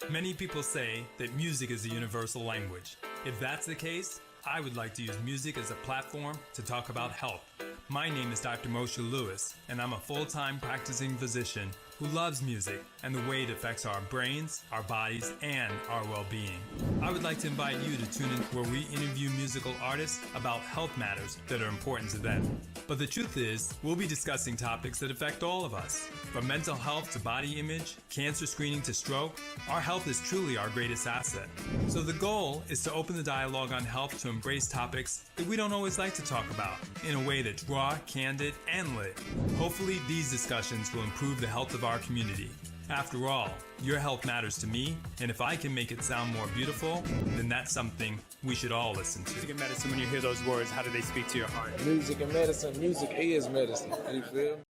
Many people say that music is a universal language. If that's the case, I would like to use music as a platform to talk about health. My name is Dr. Moshe Lewis, and I'm a full-time practicing physician who loves music and the way it affects our brains, our bodies, and our well-being. I would like to invite you to tune in where we interview musical artists about health matters that are important to them. But the truth is, we'll be discussing topics that affect all of us. From mental health to body image, cancer screening to stroke, our health is truly our greatest asset. So the goal is to open the dialogue on health to embrace topics that we don't always like to talk about in a way that's raw, candid, and lit. Hopefully, these discussions will improve the health of our community. After all, your health matters to me, and if I can make it sound more beautiful, then that's something we should all listen to. Music and medicine, when you hear those words, how do they speak to your heart? Music and medicine. Music is medicine. You feel me?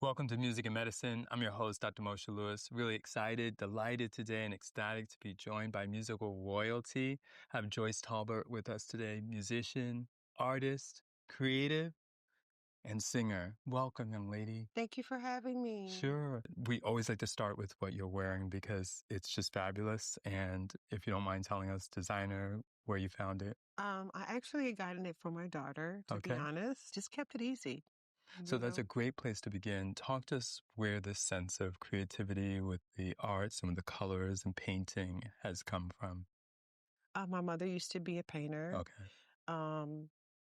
Welcome to Music and Medicine. I'm your host, Dr. Moshe Lewis. Really excited, delighted today, and ecstatic to be joined by musical royalty. I have Joyce Talbert with us today, musician, artist, creative, and singer. Welcome, young lady. Thank you for having me. Sure. We always like to start with what you're wearing because it's just fabulous. And if you don't mind telling us, designer, where you found it. I actually got it for my daughter, to be honest. Just kept it easy. So that's a great place to begin. Talk to us where this sense of creativity with the arts and with the colors and painting has come from. My mother used to be a painter. Okay.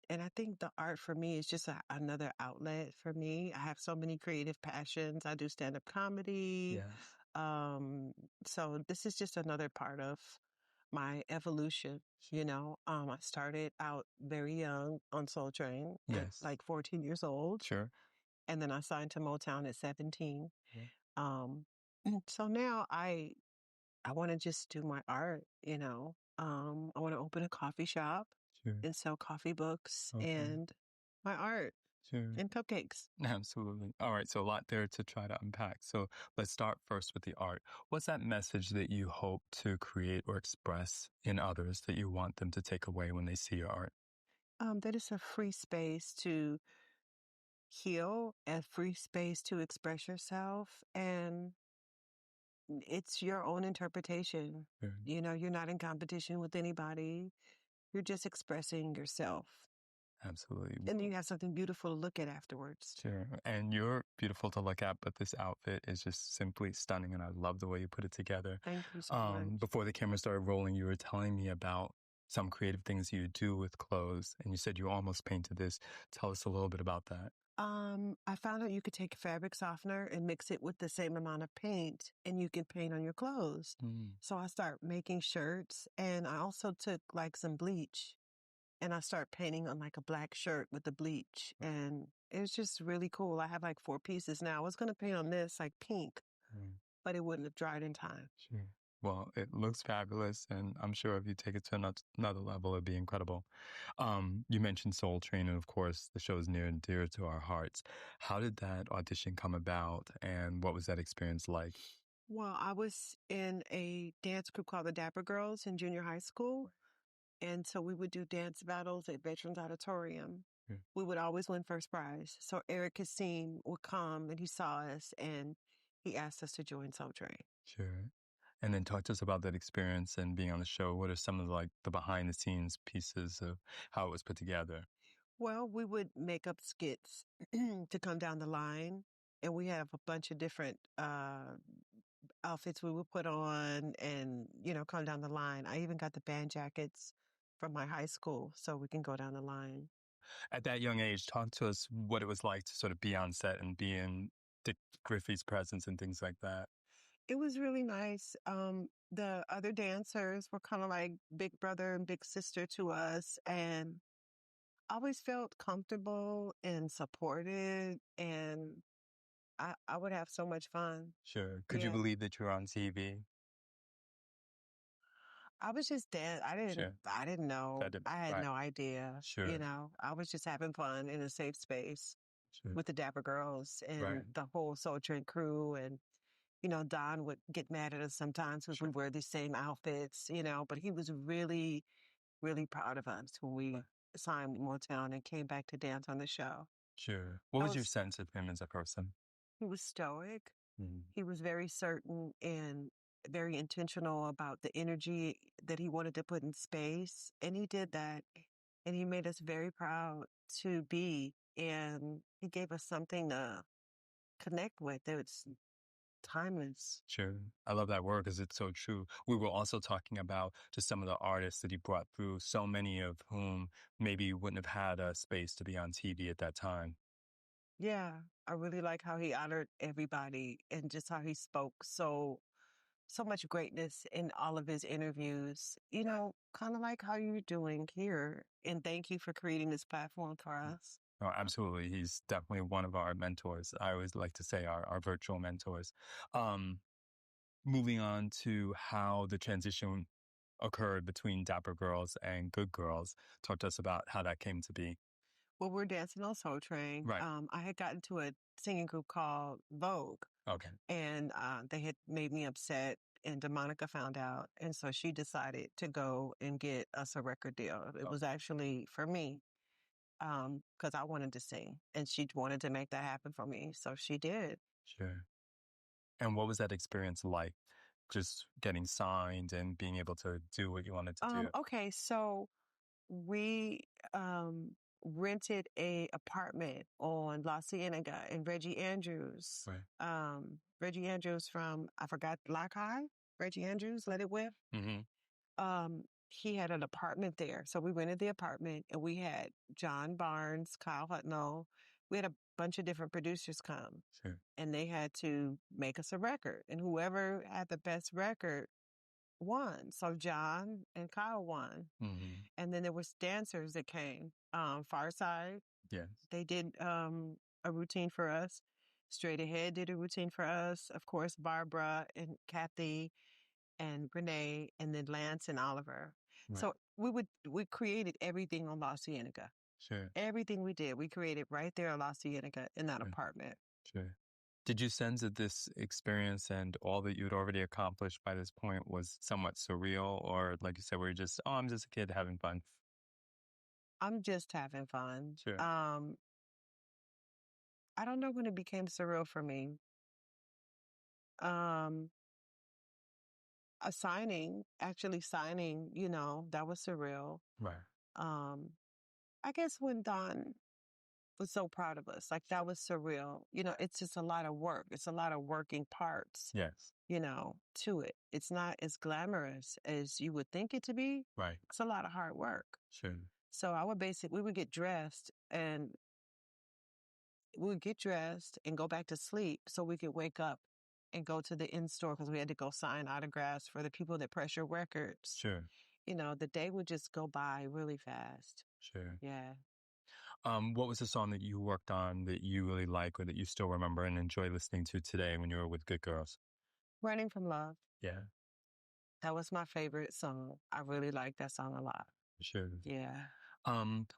And I think the art for me is just another outlet for me. I have so many creative passions. I do stand-up comedy. Yes. So this is just another part of my evolution, you know. I started out very young on Soul Train, Yes. like 14 years old. Sure. And then I signed to Motown at 17. Yeah. So now I want to just do my art, you know. I want to open a coffee shop. Sure. And sell coffee books Okay. and my art Sure. and cupcakes. Absolutely. All right. So a lot there to try to unpack. So let's start first with the art. What's that message that you hope to create or express in others that you want them to take away when they see your art? That it's a free space to heal, a free space to express yourself, and it's your own interpretation. Sure. You know, you're not in competition with anybody. You're just expressing yourself. Absolutely. And you have something beautiful to look at afterwards. Sure. And you're beautiful to look at, but this outfit is just simply stunning. And I love the way you put it together. Thank you so much. Before the camera started rolling, you were telling me about some creative things you do with clothes. And you said you almost painted this. Tell us a little bit about that. I found out you could take a fabric softener and mix it with the same amount of paint and you can paint on your clothes. So I start making shirts, and I also took like some bleach and I start painting on like a black shirt with the bleach, and it was just really cool. I have like 4 pieces now. I was going to paint on this like pink, but it wouldn't have dried in time. Sure. Well, it looks fabulous, and I'm sure if you take it to another level, it'd be incredible. You mentioned Soul Train, and of course, the show is near and dear to our hearts. How did that audition come about, and what was that experience like? Well, I was in a dance group called the Dapper Girls in junior high school, and so we would do dance battles at Veterans Auditorium. Yeah. We would always win first prize. So Eric Kassim would come, and he saw us, and he asked us to join Soul Train. Sure. And then talk to us about that experience and being on the show. What are some of the behind the scenes pieces of how it was put together? Well, we would make up skits to come down the line, and we have a bunch of different outfits we would put on and, you know, come down the line. I even got the band jackets from my high school so we can go down the line. At that young age, talk to us what it was like to sort of be on set and be in Dick Griffey's presence and things like that. It was really nice. The other dancers were kind of like big brother and big sister to us, and I always felt comfortable and supported, and I would have so much fun. Sure. Could you Yeah. believe that you're on TV? I was just dead. I didn't know. I had no idea. Sure. You know, I was just having fun in a safe space Sure. with the Dapper Girls and the whole Soul Train crew. And, you know, Don would get mad at us sometimes because we wear the same outfits, you know, but he was really, really proud of us when we signed Motown and came back to dance on the show. Sure. What was your sense of him as a person? He was stoic. Mm. He was very certain in very intentional about the energy that he wanted to put in space. And he did that. And he made us very proud to be. And he gave us something to connect with. It's timeless. Sure. I love that word because it's so true. We were also talking about just some of the artists that he brought through, so many of whom maybe wouldn't have had a space to be on TV at that time. Yeah, I really like how he honored everybody and just how he spoke so much greatness in all of his interviews. Kind of like how you're doing here. And thank you for creating this platform for us. Oh, absolutely. He's definitely one of our mentors. I always like to say our virtual mentors. Moving on to how the transition occurred between Dapper Girls and Goodgirls. Talk to us about how that came to be. Well, we're dancing on Soul Train. Right. I had gotten to a singing group called Vogue. Okay. And they had made me upset. And DeMonica found out. And so she decided to go and get us a record deal. It was actually for me. Because I wanted to sing and she wanted to make that happen for me. So she did. Sure. And what was that experience like? Just getting signed and being able to do what you wanted to do? Okay, so we rented a apartment on La Cienega and Reggie Andrews. Right. Reggie Andrews from, I forgot, Lock High? Reggie Andrews, Let It Whip. Mm-hmm. He had an apartment there. So we rented the apartment and we had John Barnes, Kyle Hutnell. We had a bunch of different producers come. Sure. And they had to make us a record. And whoever had the best record won. So John and Kyle won. Mm-hmm. And then there was dancers that came. Farside. Yes. They did a routine for us. Straight Ahead did a routine for us. Of course, Barbara and Kathy and Renee, and then Lance and Oliver. Right. So we created everything on La Cienega. Sure. Everything we did, we created right there on La Cienega in that apartment. Sure. Did you sense that this experience and all that you'd already accomplished by this point was somewhat surreal? Or like you said, were you just, I'm just a kid having fun? I'm just having fun. Sure. I don't know when it became surreal for me. Actually signing, that was surreal. Right. I guess when Don was so proud of us, like that was surreal. It's just a lot of work. It's a lot of working parts. Yes. To it. It's not as glamorous as you would think it to be. Right. It's a lot of hard work. Sure. So we would get dressed and go back to sleep so we could wake up and go to the in-store because we had to go sign autographs for the people that press your records. Sure. The day would just go by really fast. Sure. Yeah. What was the song that you worked on that you really like or that you still remember and enjoy listening to today when you were with Goodgirls? Running from Love. Yeah. That was my favorite song. I really like that song a lot. Sure. Yeah.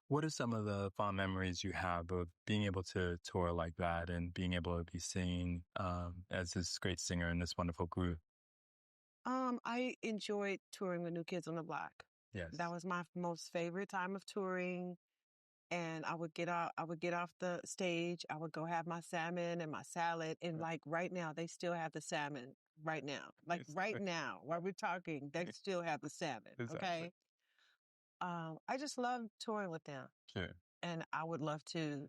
What are some of the fond memories you have of being able to tour like that and being able to be seen as this great singer in this wonderful group? I enjoyed touring with New Kids on the Block. Yes. That was my most favorite time of touring. And I would get off the stage. I would go have my salmon and my salad. And like right now, they still have the salmon right now. Like right now, while we're talking, they still have the salmon. Exactly. Okay. I just love touring with them. Sure. And I would love to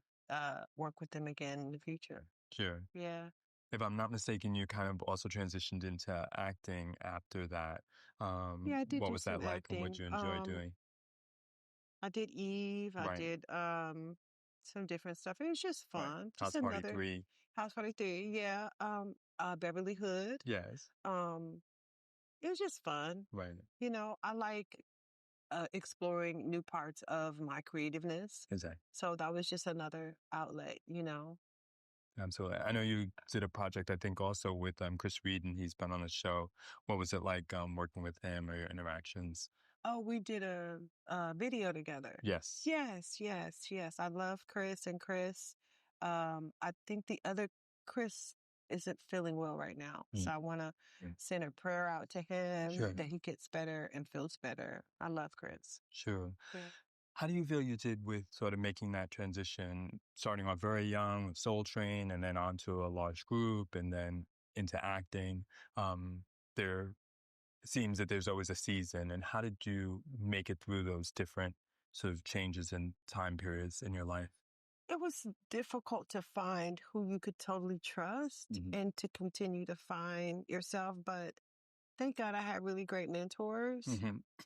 work with them again in the future. Sure. Yeah. If I'm not mistaken, you kind of also transitioned into acting after that. Yeah, I did. What do was some that like acting. and what you enjoy doing? I did Eve. I Right. did some different stuff. It was just Right. fun. House Just Party another 3. House Party 3. Yeah. Beverly Hood. Yes. It was just fun. Right. I like exploring new parts of my creativeness. Exactly. So that was just another outlet. Absolutely. I know you did a project, I think, also with Chris Reed, and he's been on the show. What was it like working with him or your interactions? Oh, we did a video together. Yes. Yes. I love Chris and Chris. I think the other Chris isn't feeling well right now. So I want to send a prayer out to him that he gets better and feels better. I love Chris. Sure. Yeah. How do you feel you did with sort of making that transition, starting off very young with Soul Train and then onto a large group and then into acting? there seems that there's always a season. And how did you make it through those different sort of changes and time periods in your life? It was difficult to find who you could totally trust and to continue to find yourself. But thank God I had really great mentors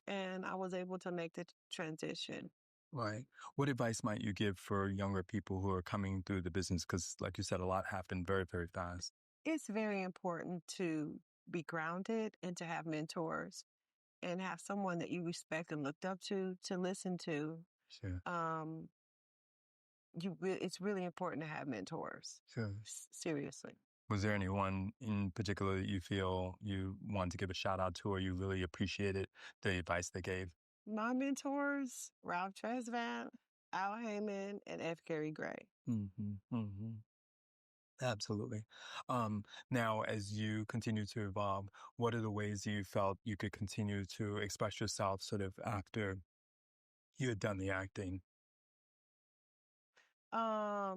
and I was able to make the transition. Right. What advice might you give for younger people who are coming through the business? Because, like you said, a lot happened very, very fast. It's very important to be grounded and to have mentors and have someone that you respect and looked up to listen to. Sure. It's really important to have mentors. Sure. Seriously. Was there anyone in particular that you feel you want to give a shout out to, or you really appreciated the advice they gave? My mentors, Ralph Tresvant, Al Heyman, and F. Gary Gray. Absolutely. Now, as you continue to evolve, what are the ways you felt you could continue to express yourself sort of after you had done the acting? I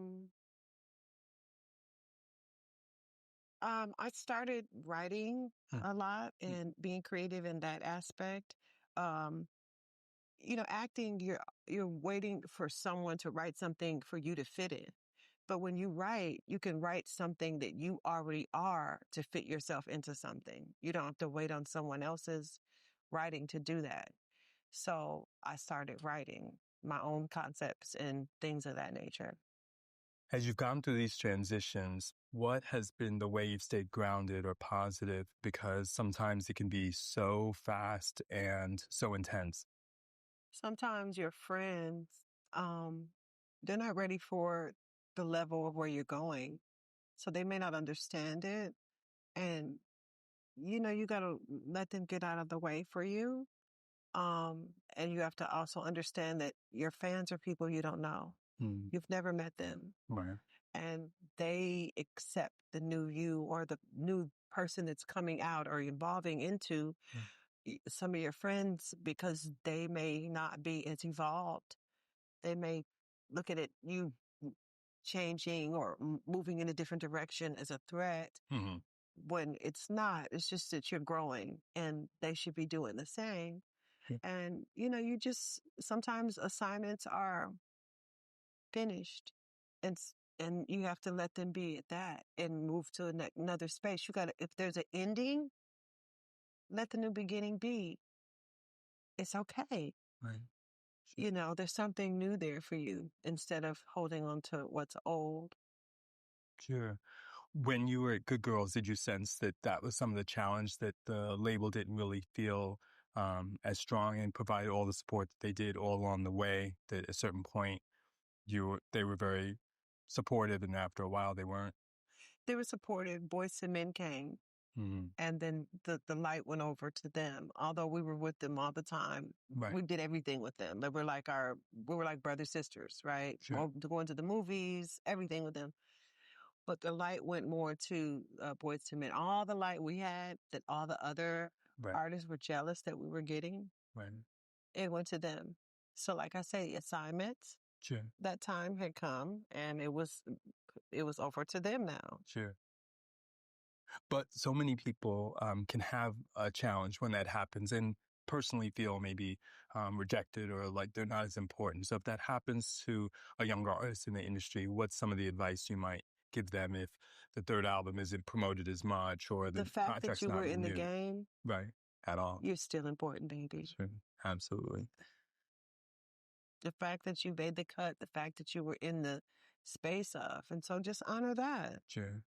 started writing a lot and being creative in that aspect. Acting, you're waiting for someone to write something for you to fit in. But when you write, you can write something that you already are to fit yourself into something. You don't have to wait on someone else's writing to do that. So I started writing my own concepts and things of that nature. As you've gone through these transitions, what has been the way you've stayed grounded or positive? Because sometimes it can be so fast and so intense. Sometimes your friends, they're not ready for the level of where you're going. So they may not understand it. And, you got to let them get out of the way for you. And you have to also understand that your fans are people you don't know. You've never met them. Right. And they accept the new you or the new person that's coming out or evolving into some of your friends because they may not be as evolved. They may look at it, you changing or moving in a different direction as a threat when it's not. It's just that you're growing and they should be doing the same. And, you just, sometimes assignments are finished and you have to let them be at that and move to another space. You got to, if there's an ending, let the new beginning be. It's okay. Right. There's something new there for you instead of holding on to what's old. Sure. When you were at Goodgirls, did you sense that that was some of the challenge, that the label didn't really feel as strong and provided all the support that they did all along the way, that at a certain point they were very supportive and after a while they weren't? They were supportive. Boys and Men came. And then the light went over to them. Although we were with them all the time, we did everything with them. We were like brother sisters, right? Sure. Going to the movies, everything with them. But the light went more to Boys to Men. All the light we had, that all the other artists were jealous that we were getting, it went to them. So, like I say, assignments. Sure. That time had come, and it was over to them now. Sure. But so many people can have a challenge when that happens and personally feel maybe rejected or like they're not as important. So if that happens to a younger artist in the industry, what's some of the advice you might give them if the third album isn't promoted as much or the fact contract's that you not were in the renewed? game, Right, at all. you're still important, baby. Sure, absolutely. The fact that you made the cut, the fact that you were in the space of, and so just honor that. Sure.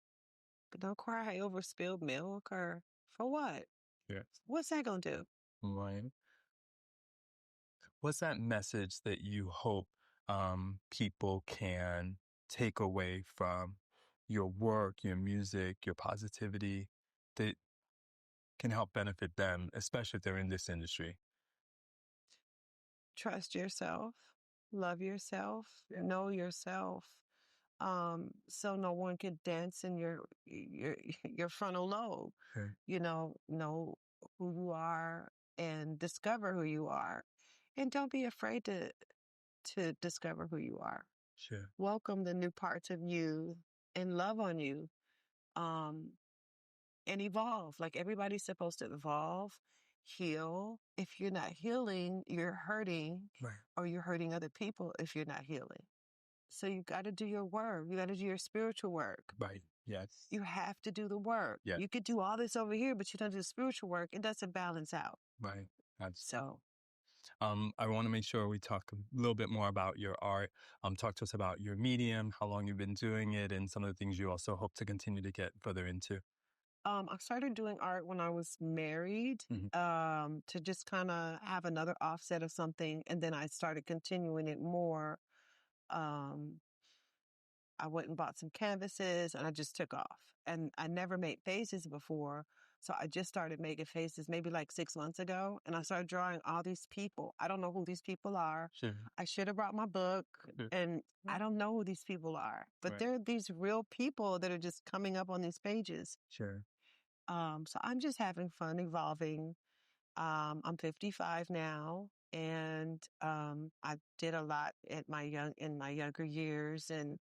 But don't cry over spilled milk or for what? Yes. What's that going to do? Right. What's that message that you hope people can take away from your work, your music, your positivity that can help benefit them, especially if they're in this industry? Trust yourself, love yourself, know yourself. So no one can dance in your frontal lobe. Okay. Know who you are and discover who you are. And don't be afraid to discover who you are. Sure. Welcome the new parts of you and love on you. and evolve. Like everybody's supposed to evolve, heal. If you're not healing, you're hurting, Right. or you're hurting other people if you're not healing. So you got to do your work. You got to do your spiritual work. Right. Yes. You have to do the work. Yeah. You could do all this over here, but you don't do the spiritual work. It doesn't balance out. Right. Absolutely. So, I want to make sure we talk a little bit more about your art. Talk to us about your medium, how long you've been doing it, and some of the things you also hope to continue to get further into. I started doing art when I was married, to just kind of have another offset of something. And then I started continuing it more. I went and bought some canvases and I just took off. And I never made faces before. So I just started making faces maybe like 6 months ago. And I started drawing all these people. I don't know who these people are. Sure. I should have brought my book. Sure. And I don't know who these people are. But Right. they're these real people that are just coming up on these pages. Sure. So I'm just having fun evolving. I'm 55 now, and I did a lot in my younger years, and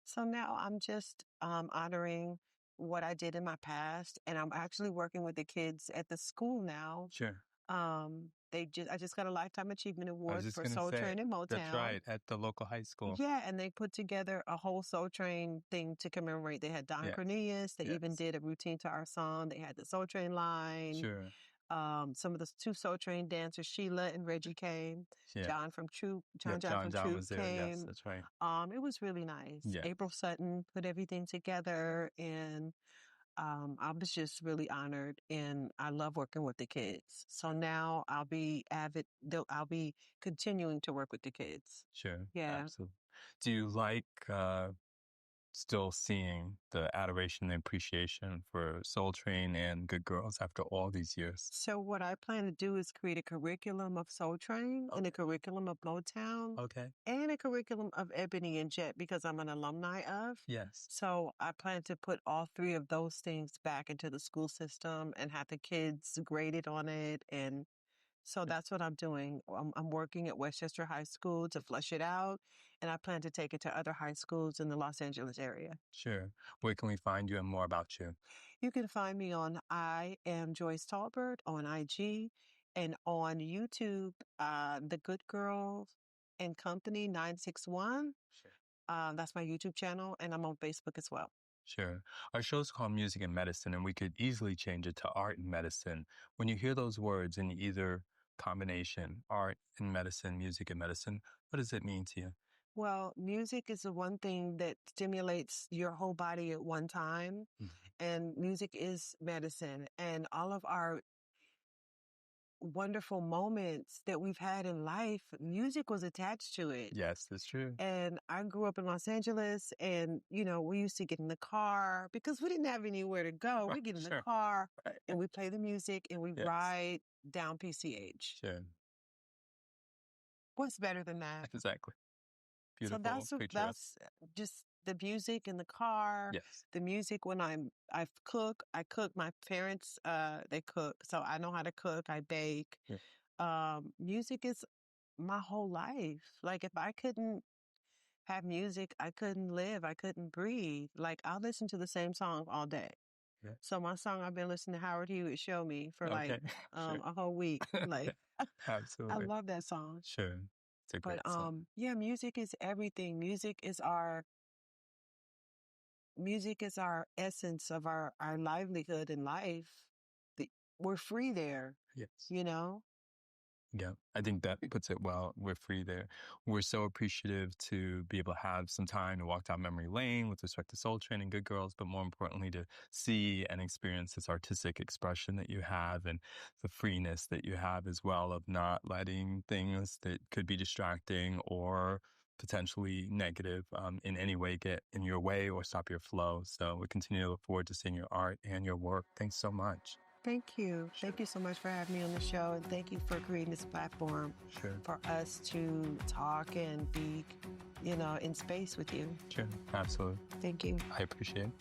so now I'm just honoring what I did in my past, and I'm actually working with the kids at the school now. Sure. I just got a Lifetime Achievement I was Award just for gonna Soul say, Train in Motown. that's right, at the local high school. Yeah, and they put together a whole Soul Train thing to commemorate. They had Don Yes. Cornelius. They even Yes. did a routine to our song. They had the Soul Train line. Sure. Some of the two Soul Train dancers, Sheila and Reggie, came. Yeah. John from Troop, Yep, John from Troop was there. came. Yes, that's right. It was really nice. Yeah. April Sutton put everything together, and I was just really honored, and I love working with the kids. So now I'll be I'll be continuing to work with the kids. Sure. Yeah. Absolutely. Do you like still seeing the adoration and appreciation for Soul Train and Goodgirls after all these years? So what I plan to do is create a curriculum of Soul Train and a curriculum of Motown Okay. and a curriculum of Ebony and Jet because I'm an alumni of. Yes. So I plan to put all three of those things back into the school system and have the kids graded on it. And so that's what I'm doing. I'm working at Westchester High School to flesh it out, and I plan to take it to other high schools in the Los Angeles area. Sure. Where can we find you and more about you? You can find me on I am Joyce Talbert on IG and on YouTube, the Goodgirls and Company 961. Sure. That's my YouTube channel, and I'm on Facebook as well. Sure. Our show's called Music and Medicine, and we could easily change it to Art and Medicine. When you hear those words in either combination, art and medicine, music and medicine, what does it mean to you? Well, music is the one thing that stimulates your whole body at one time, and music is medicine. And all of our wonderful moments that we've had in life, music was attached to it. Yes, that's true. And I grew up in Los Angeles, and, we used to get in the car because we didn't have anywhere to go. We get in the car and we play the music and we ride down PCH. Sure. What's better than that? Exactly. Beautiful. So that's just the music in the car. Yes. The music when I cook. My parents, they cook. So I know how to cook. I bake. Yeah. Music is my whole life. Like if I couldn't have music, I couldn't live. I couldn't breathe. Like I'll listen to the same song all day. Yeah. So my song, I've been listening to Howard Hewitt Show Me for Sure. a whole week. Like Absolutely. I love that song. Sure. It's a great song. Yeah, music is everything. Music is our essence of our livelihood in life. We're free there. Yes. Yeah, I think that puts it well. We're free there. We're so appreciative to be able to have some time to walk down memory lane with respect to Soul Train and Goodgirls, but more importantly, to see and experience this artistic expression that you have and the freeness that you have as well of not letting things that could be distracting or potentially negative in any way get in your way or stop your flow. So we continue to look forward to seeing your art and your work. Thanks so much. Thank you. Thank you so much for having me on the show. And thank you for creating this platform for us to talk and be, in space with you. Sure. Absolutely. Thank you. I appreciate it.